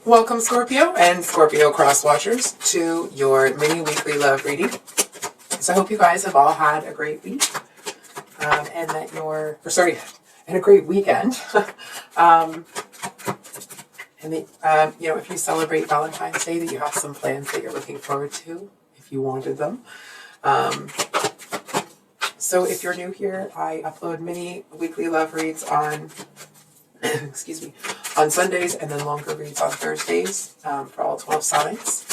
Welcome, Scorpio and Scorpio cross watchers, to your mini weekly love reading. So I hope you guys have all had a great week, and that and a great weekend. And if you celebrate Valentine's Day, that you have some plans that you're looking forward to, if you wanted them. So if you're new here, I upload mini weekly love reads on excuse me, on Sundays, and then longer reads on Thursdays for all 12 signs.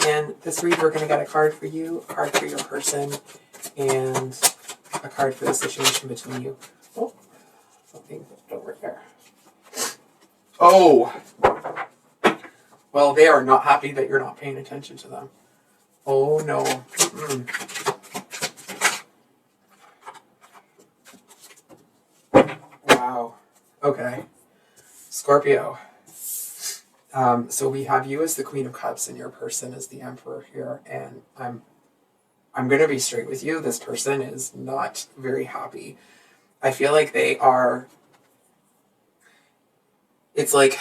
And this read, we're going to get a card for you, a card for your person, and a card for the situation between you. Oh, something over there. Oh, well, they are not happy that you're not paying attention to them. Oh, no. Wow. Okay. Scorpio. So we have you as the Queen of Cups and your person as the Emperor here, and I'm going to be straight with you. This person is not very happy. I feel like it's like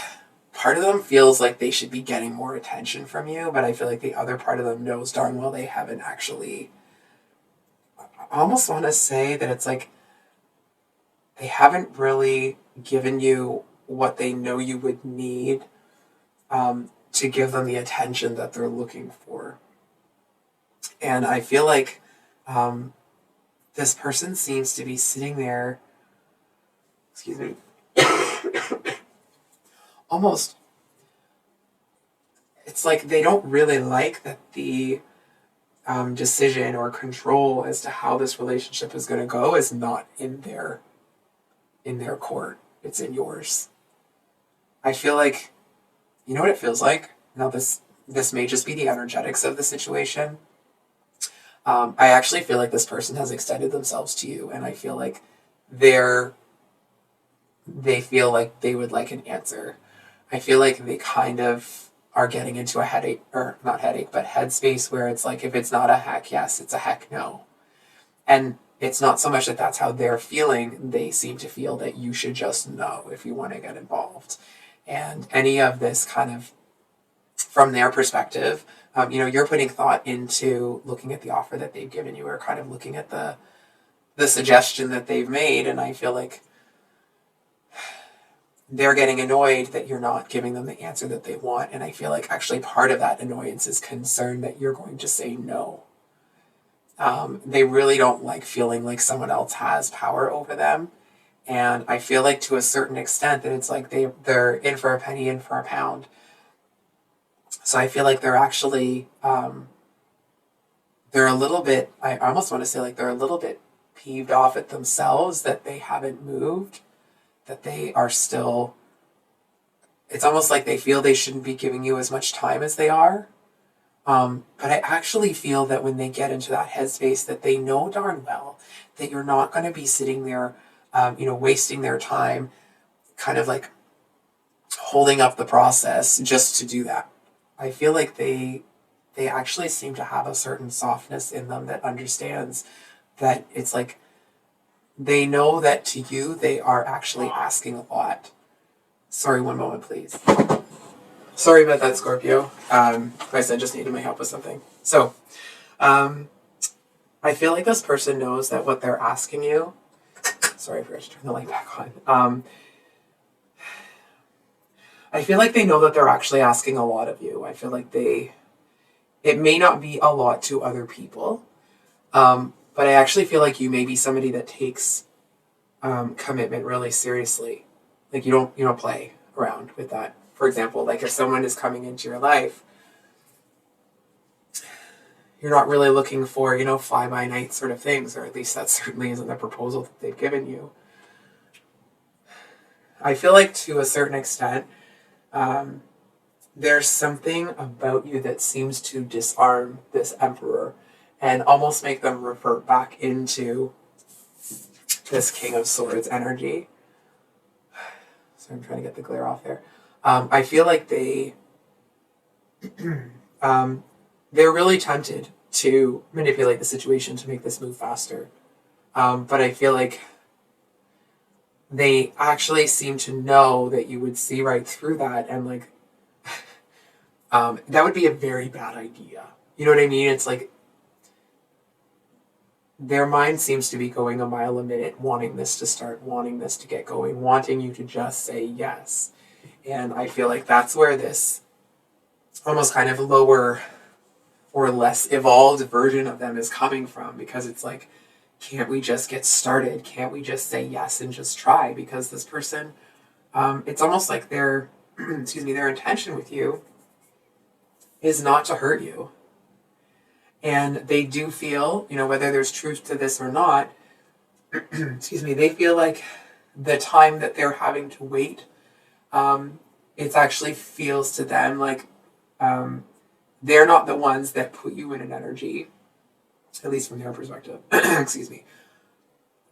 part of them feels like they should be getting more attention from you, but I feel like the other part of them knows darn well they haven't actually. I almost want to say that it's like they haven't really given you what they know you would need to give them the attention that they're looking for. And I feel like this person seems to be sitting there, excuse me, almost, it's like they don't really like that the decision or control as to how this relationship is going to go is not in their court. It's in yours. I feel like, you know what it feels like? Now this may just be the energetics of the situation. I actually feel like this person has extended themselves to you, and I feel like they feel like they would like an answer. I feel like they kind of are getting into a headache, or not headache, but headspace where it's like, if it's not a heck yes, it's a heck no. And it's not so much that that's how they're feeling. They seem to feel that you should just know if you want to get involved. And any of this kind of, from their perspective, you're putting thought into looking at the offer that they've given you, or kind of looking at the suggestion that they've made. And I feel like they're getting annoyed that you're not giving them the answer that they want. And I feel like actually part of that annoyance is concern that you're going to say no. They really don't like feeling like someone else has power over them. And I feel like to a certain extent that it's like they're in for a penny, in for a pound. So I feel like they're actually, they're a little bit, I almost want to say like they're a little bit peeved off at themselves that they haven't moved, that they are still, it's almost like they feel they shouldn't be giving you as much time as they are. But I actually feel that when they get into that headspace, that they know darn well that you're not going to be sitting there, wasting their time, kind of like holding up the process just to do that. I feel like they actually seem to have a certain softness in them that understands that it's like they know that to you they are actually asking a lot. Sorry, one moment, please. Sorry about that, Scorpio. Like I said, just needed my help with something. So, I feel like this person knows that what they're asking you. Sorry, I forgot to turn the light back on. I feel like they know that they're actually asking a lot of you. I feel like it may not be a lot to other people, but I actually feel like you may be somebody that takes commitment really seriously. Like you don't play around with that. For example, like if someone is coming into your life, you're not really looking for, fly-by-night sort of things, or at least that certainly isn't the proposal that they've given you. I feel like to a certain extent, there's something about you that seems to disarm this Emperor and almost make them revert back into this King of Swords energy. So I'm trying to get the glare off there. I feel like they're really tempted to manipulate the situation to make this move faster. But I feel like they actually seem to know that you would see right through that, and like that would be a very bad idea. You know what I mean? It's like their mind seems to be going a mile a minute, wanting this to start, wanting this to get going, wanting you to just say yes. And I feel like that's where this almost kind of lower or less evolved version of them is coming from, because it's like, can't we just get started? Can't we just say yes and just try? Because this person, it's almost like their, excuse me, their intention with you is not to hurt you. And they do feel, you know, whether there's truth to this or not, excuse me, they feel like the time that they're having to wait, it actually feels to them like they're not the ones that put you in an energy, at least from their perspective, excuse me.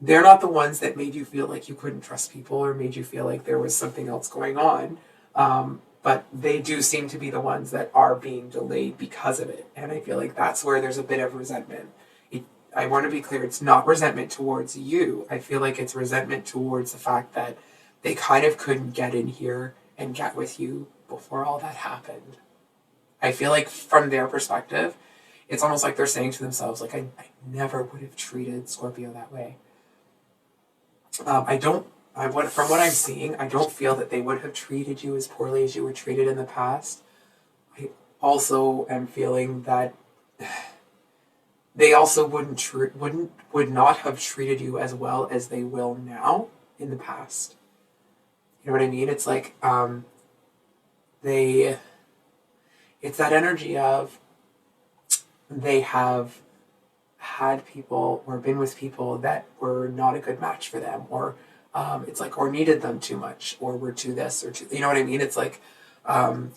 They're not the ones that made you feel like you couldn't trust people or made you feel like there was something else going on. But they do seem to be the ones that are being delayed because of it. And I feel like that's where there's a bit of resentment. I want to be clear, it's not resentment towards you. I feel like it's resentment towards the fact that they kind of couldn't get in here and get with you before all that happened. I feel like from their perspective, it's almost like they're saying to themselves, like, I never would have treated Scorpio that way. From what I'm seeing, I don't feel that they would have treated you as poorly as you were treated in the past. I also am feeling that they also would not have treated you as well as they will now in the past. You know what I mean? It's like it's that energy of they have had people or been with people that were not a good match for them, or it's like, or needed them too much, or were too this or too, you know what I mean? It's like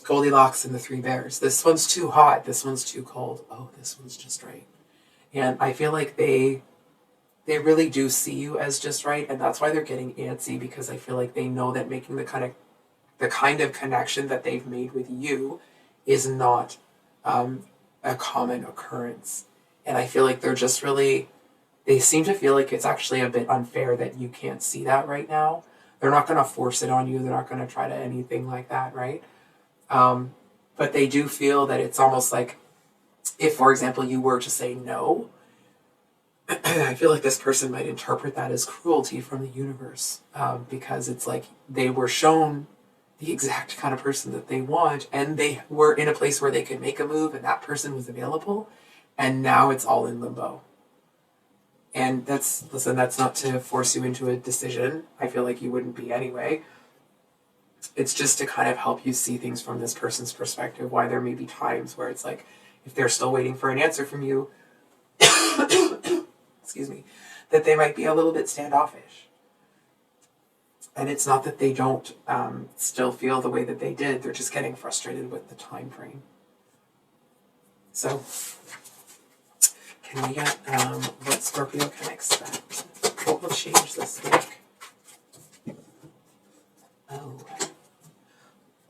Goldilocks and the Three Bears. This one's too hot. This one's too cold. Oh, this one's just right. And I feel like they really do see you as just right, and that's why they're getting antsy, because I feel like they know that making the kind of connection that they've made with you is not a common occurrence. And I feel like they're just really, they seem to feel like it's actually a bit unfair that you can't see that right now. They're not going to force it on you. They're not going to try to anything like that, right? But they do feel that it's almost like, if, for example, you were to say no, I feel like this person might interpret that as cruelty from the universe, because it's like they were shown the exact kind of person that they want, and they were in a place where they could make a move, and that person was available, and now it's all in limbo. And that's not to force you into a decision. I feel like you wouldn't be anyway. It's just to kind of help you see things from this person's perspective, why there may be times where it's like, if they're still waiting for an answer from you, excuse me, that they might be a little bit standoffish. And it's not that they don't still feel the way that they did, they're just getting frustrated with the time frame. So, can we get what Scorpio can expect? What will change this week? Oh.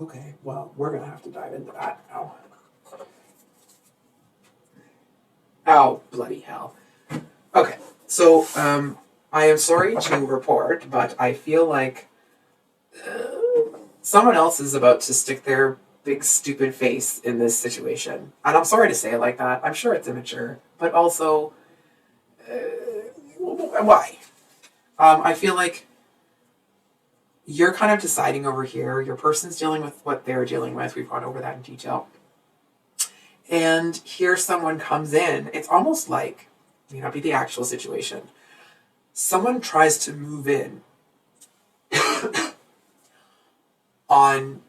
Okay, well, we're going to have to dive into that now. Oh, bloody hell. Okay, so I am sorry to report, but I feel like someone else is about to stick their big stupid face in this situation. And I'm sorry to say it like that. I'm sure it's immature, but also, why? I feel like you're kind of deciding over here. Your person's dealing with what they're dealing with. We've gone over that in detail. And here someone comes in. It's almost like, may not be the actual situation. Someone tries to move in on,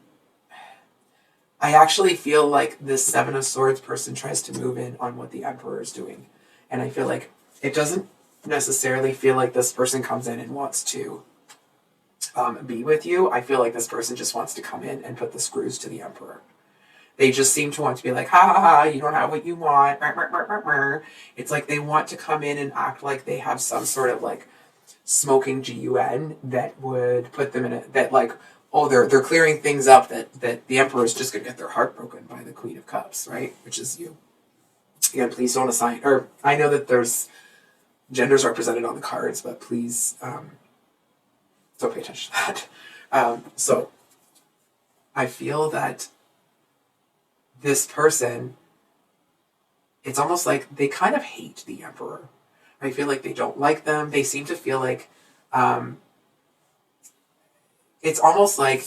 I actually feel like this Seven of Swords person tries to move in on what the Emperor is doing. And I feel like it doesn't necessarily feel like this person comes in and wants to be with you. I feel like this person just wants to come in and put the screws to the Emperor. They just seem to want to be like, ha ha ha, you don't have what you want. It's like they want to come in and act like they have some sort of like smoking GUN that would put them in a, that like, oh, they're clearing things up, that the Emperor is just going to get their heart broken by the Queen of Cups, right? Which is you. Again, please don't assign, or I know that there's genders represented on the cards, but please don't pay attention to that. So I feel that this person, it's almost like they kind of hate the Emperor. I feel like they don't like them. They seem to feel like, it's almost like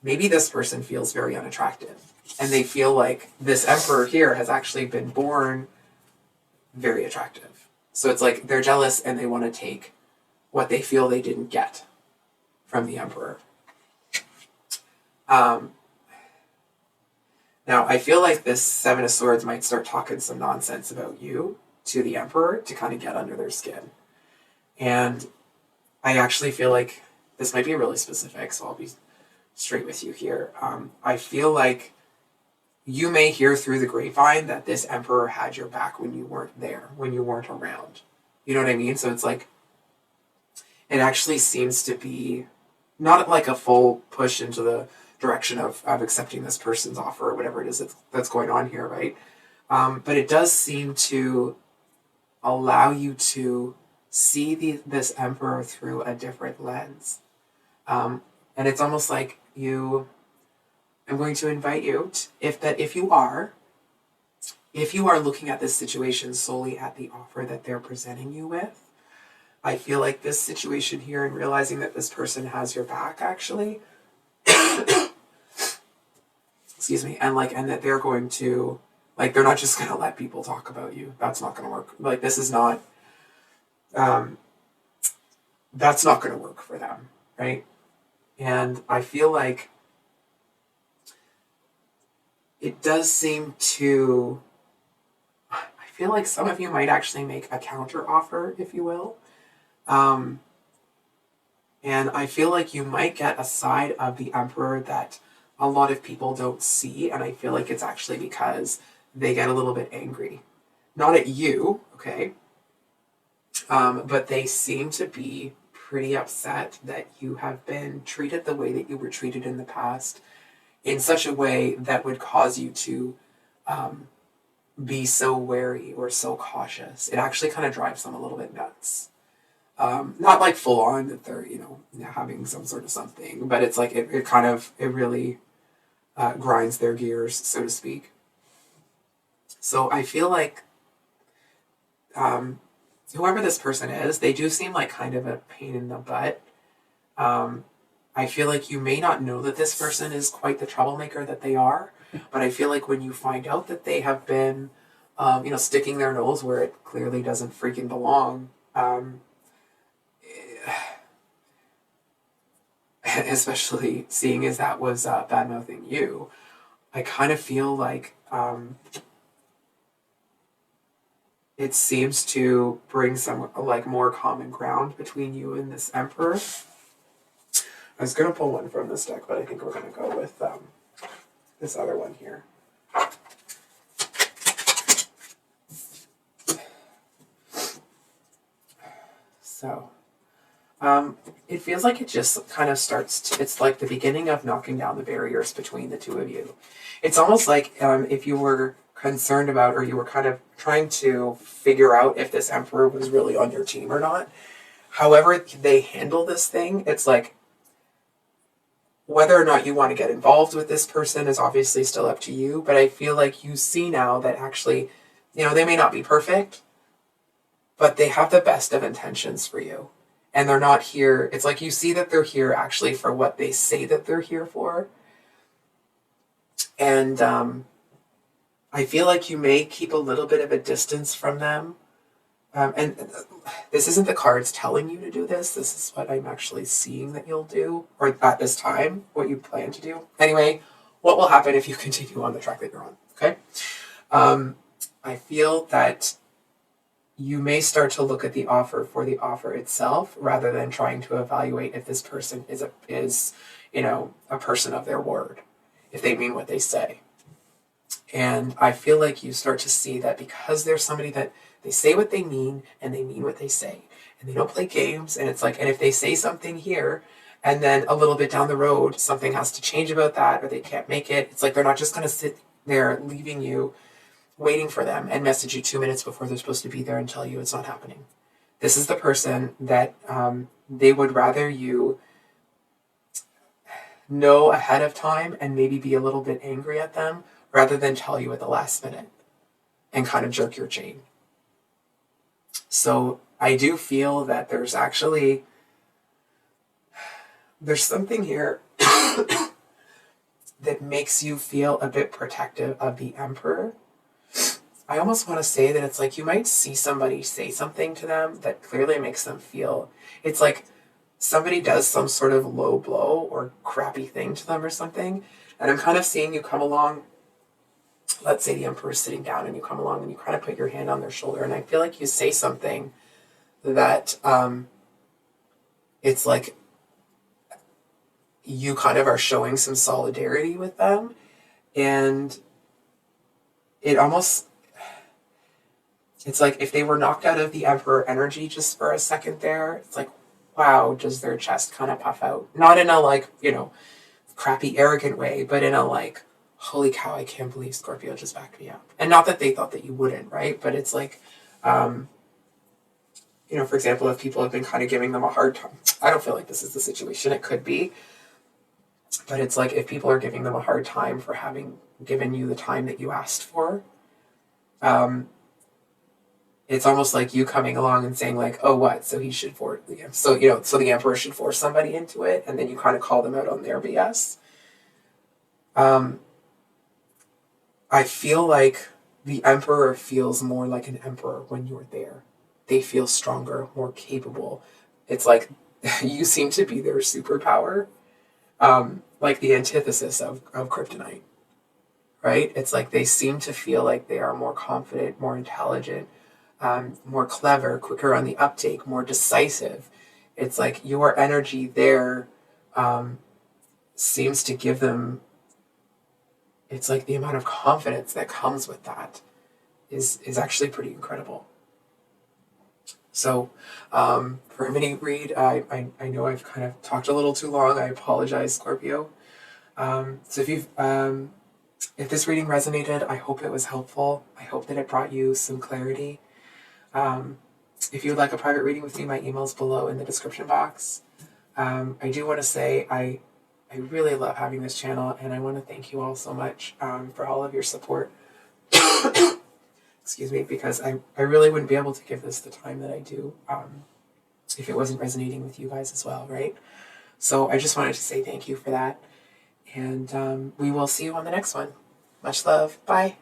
maybe this person feels very unattractive. And they feel like this Emperor here has actually been born very attractive. So it's like they're jealous and they want to take what they feel they didn't get from the Emperor. Now, I feel like this Seven of Swords might start talking some nonsense about you to the Emperor to kind of get under their skin. And I actually feel like this might be really specific, so I'll be straight with you here. I feel like you may hear through the grapevine that this Emperor had your back when you weren't there, when you weren't around. You know what I mean? So it's like, it actually seems to be not like a full push into the direction of accepting this person's offer or whatever it is that's going on here, right? But it does seem to allow you to see this Emperor through a different lens. And it's almost like I'm going to invite you, if you are looking at this situation solely at the offer that they're presenting you with, I feel like this situation here and realizing that this person has your back actually, excuse me, and that they're going to, like, they're not just going to let people talk about you. That's not going to work. Like, this is not, that's not going to work for them, right? And I feel like it does seem to, I feel like some of you might actually make a counter offer, if you will. And I feel like you might get a side of the Emperor that a lot of people don't see. And I feel like it's actually because they get a little bit angry. Not at you, okay? But they seem to be pretty upset that you have been treated the way that you were treated in the past, in such a way that would cause you to be so wary or so cautious. It actually kind of drives them a little bit nuts. Not like full on that they're, having some sort of something, but it's like it really grinds their gears, so to speak. So I feel like whoever this person is, they do seem like kind of a pain in the butt. I feel like you may not know that this person is quite the troublemaker that they are, but I feel like when you find out that they have been, sticking their nose where it clearly doesn't freaking belong, especially seeing as that was bad-mouthing you, I kind of feel like it seems to bring some more common ground between you and this Emperor. I was going to pull one from this deck, but I think we're going to go with this other one here. So, it feels like it just kind of starts, it's like the beginning of knocking down the barriers between the two of you. It's almost like if you were concerned about, or you were kind of trying to figure out if this Emperor was really on your team or not. However they handle this thing, it's like, whether or not you want to get involved with this person is obviously still up to you, but I feel like you see now that actually, they may not be perfect, but they have the best of intentions for you. And they're not here, it's like you see that they're here actually for what they say that they're here for. And I feel like you may keep a little bit of a distance from them. And this isn't the cards telling you to do this. This is what I'm actually seeing that you'll do, or at this time, what you plan to do. Anyway, what will happen if you continue on the track that you're on, okay? I feel that you may start to look at the offer for the offer itself, rather than trying to evaluate if this person is a person of their word, if they mean what they say. And I feel like you start to see that because there's somebody that they say what they mean and they mean what they say, and they don't play games. And it's like, and if they say something here and then a little bit down the road, something has to change about that, or they can't make it, it's like they're not just going to sit there leaving you waiting for them and message you 2 minutes before they're supposed to be there and tell you it's not happening. This is the person that they would rather you know ahead of time and maybe be a little bit angry at them, rather than tell you at the last minute and kind of jerk your chain. So I do feel that there's something here that makes you feel a bit protective of the Emperor. I almost want to say that it's like you might see somebody say something to them that clearly makes them feel, it's like somebody does some sort of low blow or crappy thing to them or something, and I'm kind of seeing you come along. Let's say the Emperor's sitting down and you come along and you kind of put your hand on their shoulder, and I feel like you say something that it's like you kind of are showing some solidarity with them, and it almost, it's like if they were knocked out of the Emperor energy just for a second there, it's like, wow, does their chest kind of puff out? Not in a like, crappy, arrogant way, but in a like, holy cow, I can't believe Scorpio just backed me up. And not that they thought that you wouldn't, right? But it's like, for example, if people have been kind of giving them a hard time, I don't feel like this is the situation, it could be, but it's like if people are giving them a hard time for having given you the time that you asked for, it's almost like you coming along and saying like, oh, what? So he should force, so the Emperor should force somebody into it, and then you kind of call them out on their BS. I feel like the Emperor feels more like an emperor when you're there. They feel stronger, more capable. It's like you seem to be their superpower, like the antithesis of kryptonite, right? It's like they seem to feel like they are more confident, more intelligent, more clever, quicker on the uptake, more decisive. It's like your energy there seems to give them, it's like the amount of confidence that comes with that is actually pretty incredible. So for a mini read, I know I've kind of talked a little too long. I apologize, Scorpio. So if this reading resonated, I hope it was helpful. I hope that it brought you some clarity. If you would like a private reading with me, my email's below in the description box. I do want to say I really love having this channel, and I want to thank you all so much for all of your support. Excuse me, because I really wouldn't be able to give this the time that I do if it wasn't resonating with you guys as well, right? So I just wanted to say thank you for that, and we will see you on the next one. Much love. Bye.